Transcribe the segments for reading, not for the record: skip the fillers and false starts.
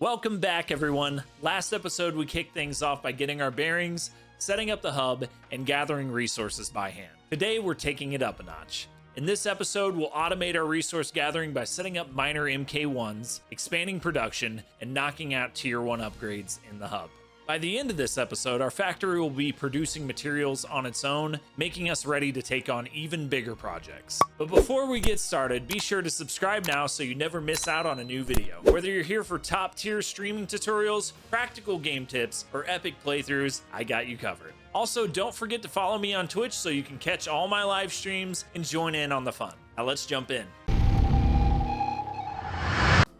Welcome back, everyone. Last episode, we kicked things off by getting our bearings, setting up the hub, and gathering resources by hand. Today, we're taking it up a notch. In this episode, we'll automate our resource gathering by setting up Miner Mk.1s, expanding production, and knocking out Tier 1 upgrades in the hub. By the end of this episode, our factory will be producing materials on its own, making us ready to take on even bigger projects. But before we get started, be sure to subscribe now so you never miss out on a new video. Whether you're here for top tier streaming tutorials, practical game tips, or epic playthroughs, I got you covered. Also, don't forget to follow me on Twitch so you can catch all my live streams and join in on the fun. Now let's jump in.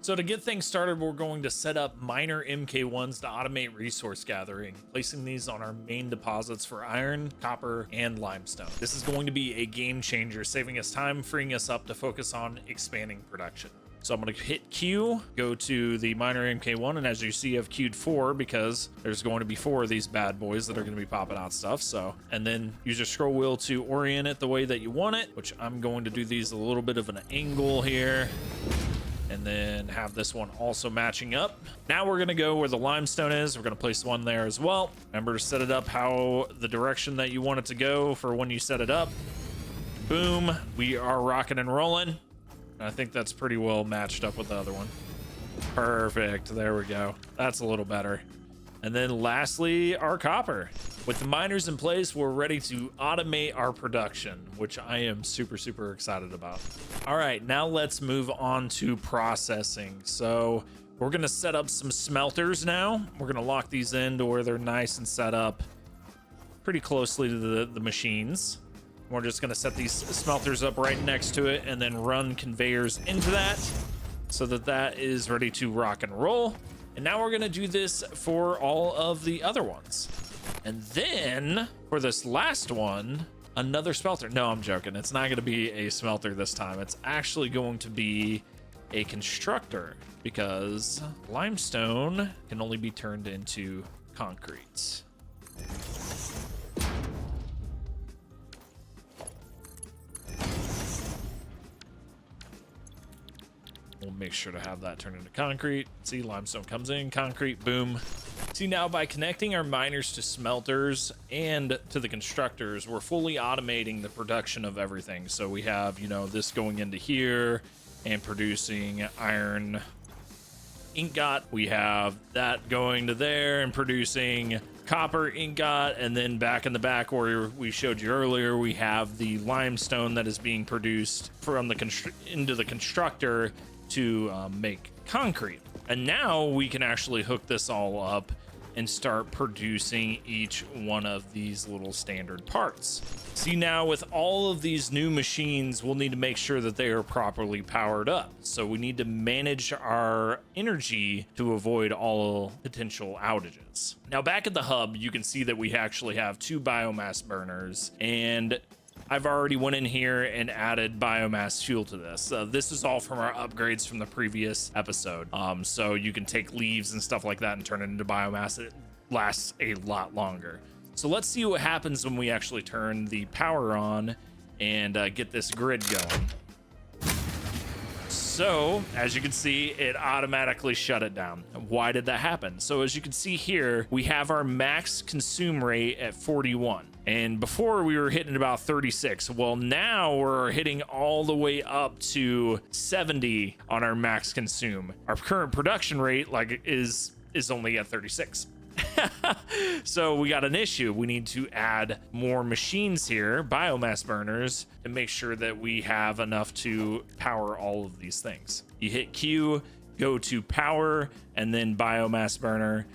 So to get things started, we're going to set up Miner Mk.1s to automate resource gathering, placing these on our main deposits for iron, copper, and limestone. This is going to be a game changer, saving us time, freeing us up to focus on expanding production. So I'm going to hit Q, go to the Miner Mk.1, and as you see, I've queued 4 because there's going to be 4 of these bad boys that are going to be popping out stuff. So, and then use your scroll wheel to orient it the way that you want it, which I'm going to do these a little bit of an angle here. And then have this one also matching up. Now we're gonna go where the limestone is. We're gonna place one there as well. Remember to set it up how the direction that you want it to go for when you set it up. Boom, we are rocking and rolling. I think that's pretty well matched up with the other one. Perfect, there we go. That's a little better. And then lastly, our copper. With the miners in place, we're ready to automate our production, which I am super excited about. All right, now let's move on to processing. So we're gonna set up some smelters now. We're gonna lock these in to where they're nice and set up pretty closely to the machines. We're just gonna set these smelters up right next to it and then run conveyors into that so that that is ready to rock and roll. And now we're gonna do this for all of the other ones. And then for this last one, another smelter. No, I'm joking. It's not gonna be a smelter this time. It's actually going to be a constructor because limestone can only be turned into concrete. We'll make sure to have that turn into concrete. See, limestone comes in, concrete, boom. See, now by connecting our miners to smelters and to the constructors, we're fully automating the production of everything. So we have, this going into here and producing iron ingot. We have that going to there and producing copper ingot. And then back in the back where we showed you earlier, we have the limestone that is being produced from the into the constructor to make concrete. And now we can actually hook this all up and start producing each one of these little standard parts. See, now with all of these new machines, we'll need to make sure that they are properly powered up. So we need to manage our energy to avoid all potential outages. Now back at the hub, you can see that we actually have 2 biomass burners, and I've already went in here and added biomass fuel to this. This is all from our upgrades from the previous episode. So you can take leaves and stuff like that and turn it into biomass. It lasts a lot longer. So let's see what happens when we actually turn the power on and get this grid going. So as you can see, it automatically shut it down. Why did that happen? So as you can see here, we have our max consume rate at 41. And before we were hitting about 36. Well, now we're hitting all the way up to 70 on our max consume. Our current production rate is only at 36. So we got an issue. We need to add more machines here, biomass burners, to make sure that we have enough to power all of these things. You hit Q, go to power, and then biomass burner,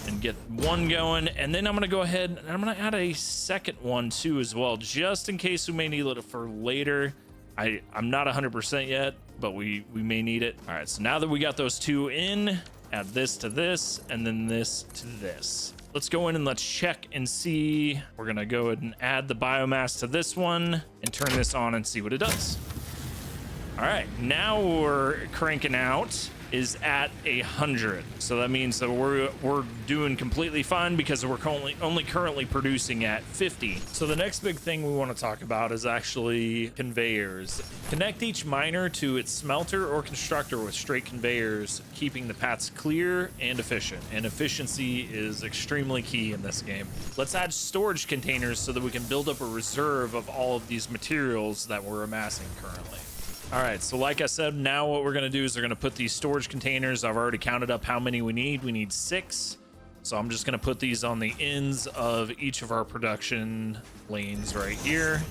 and get one going. And then I'm gonna go ahead and I'm gonna add a second one too as well, just in case we may need it for later. I'm not 100% yet, but we may need it. All right, so now that we got those 2 in, add this to this, and then this to this. Let's go in and let's check and see. We're gonna go ahead and add the biomass to this one and turn this on and see what it does. All right, now we're cranking out is at 100. So that means that we're doing completely fine because we're only currently producing at 50. So the next big thing we want to talk about is actually conveyors. Connect each miner to its smelter or constructor with straight conveyors, keeping the paths clear and efficient. And efficiency is extremely key in this game. Let's add storage containers so that we can build up a reserve of all of these materials that we're amassing currently. All right, so like I said, now what we're gonna do is we're gonna put these storage containers. I've already counted up how many we need. We need 6. So I'm just gonna put these on the ends of each of our production lanes right here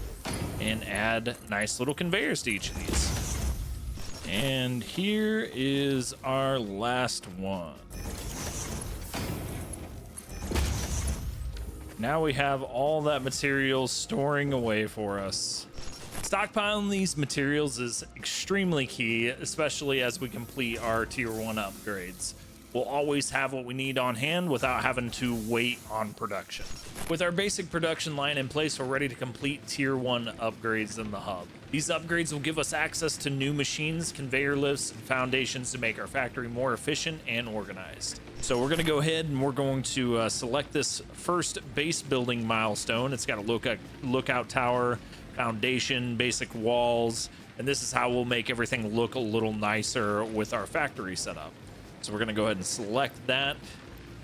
and add nice little conveyors to each of these. And here is our last one. Now we have all that material storing away for us. Stockpiling these materials is extremely key, especially as we complete our tier 1 upgrades. We'll always have what we need on hand without having to wait on production. With our basic production line in place, we're ready to complete tier 1 upgrades in the hub. These upgrades will give us access to new machines, conveyor lifts, and foundations to make our factory more efficient and organized. So we're going to go ahead and we're going to select this first base building milestone. It's got a lookout tower, foundation, basic walls, and this is how we'll make everything look a little nicer with our factory setup. So we're going to go ahead and select that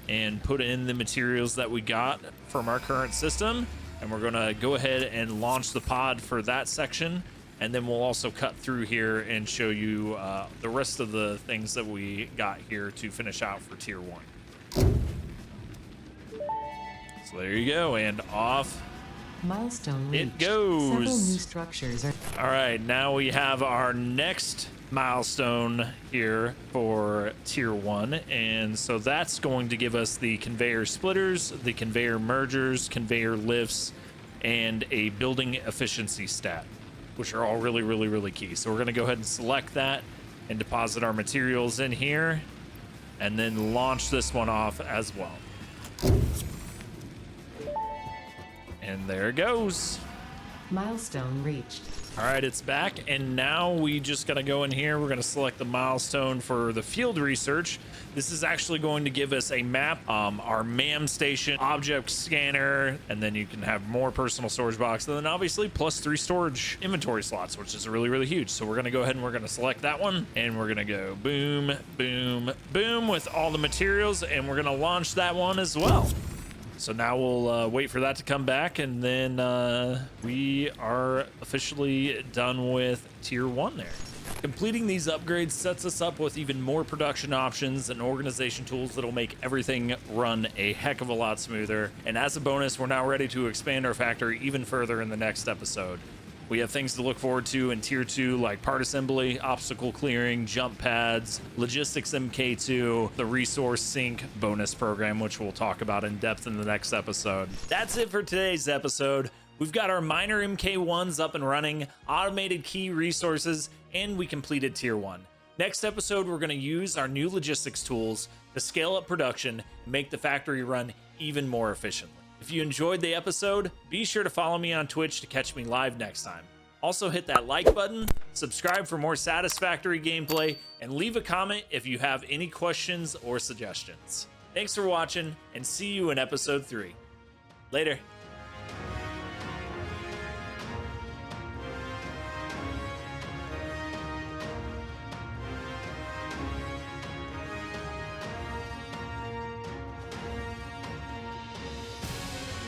and put in the materials that we got from our current system, and we're going to go ahead and launch the pod for that section, and then we'll also cut through here and show you the rest of the things that we got here to finish out for tier 1. So there you go, and off Milestone reached. it goes. Several new structures are. All right, now we have our next milestone here for tier 1, and so that's going to give us the conveyor splitters, the conveyor mergers, conveyor lifts, and a building efficiency stat, which are all really key. So we're going to go ahead and select that and deposit our materials in here, and then launch this one off as well. And there it goes. Milestone reached. All right, it's back, and now we just gotta go in here. We're gonna select the milestone for the field research. This is actually going to give us a map, our MAM station, object scanner, and then you can have more personal storage boxes, and then obviously +3 storage inventory slots, which is really huge. So we're gonna go ahead and we're gonna select that one, and we're gonna go boom, boom, boom with all the materials, and we're gonna launch that one as well. So now we'll wait for that to come back, and then we are officially done with tier 1 there. Completing these upgrades sets us up with even more production options and organization tools that'll make everything run a heck of a lot smoother. And as a bonus, we're now ready to expand our factory even further in the next episode. We have things to look forward to in tier 2, like part assembly, obstacle clearing, jump pads, logistics MK2, the resource sync bonus program, which we'll talk about in depth in the next episode. That's it for today's episode. We've got our Miner Mk.1s up and running, automated key resources, and we completed tier 1. Next episode, we're going to use our new logistics tools to scale up production and make the factory run even more efficiently. If you enjoyed the episode, be sure to follow me on Twitch to catch me live next time. Also hit that like button, subscribe for more Satisfactory gameplay, and leave a comment if you have any questions or suggestions. Thanks for watching, and see you in episode 3. Later.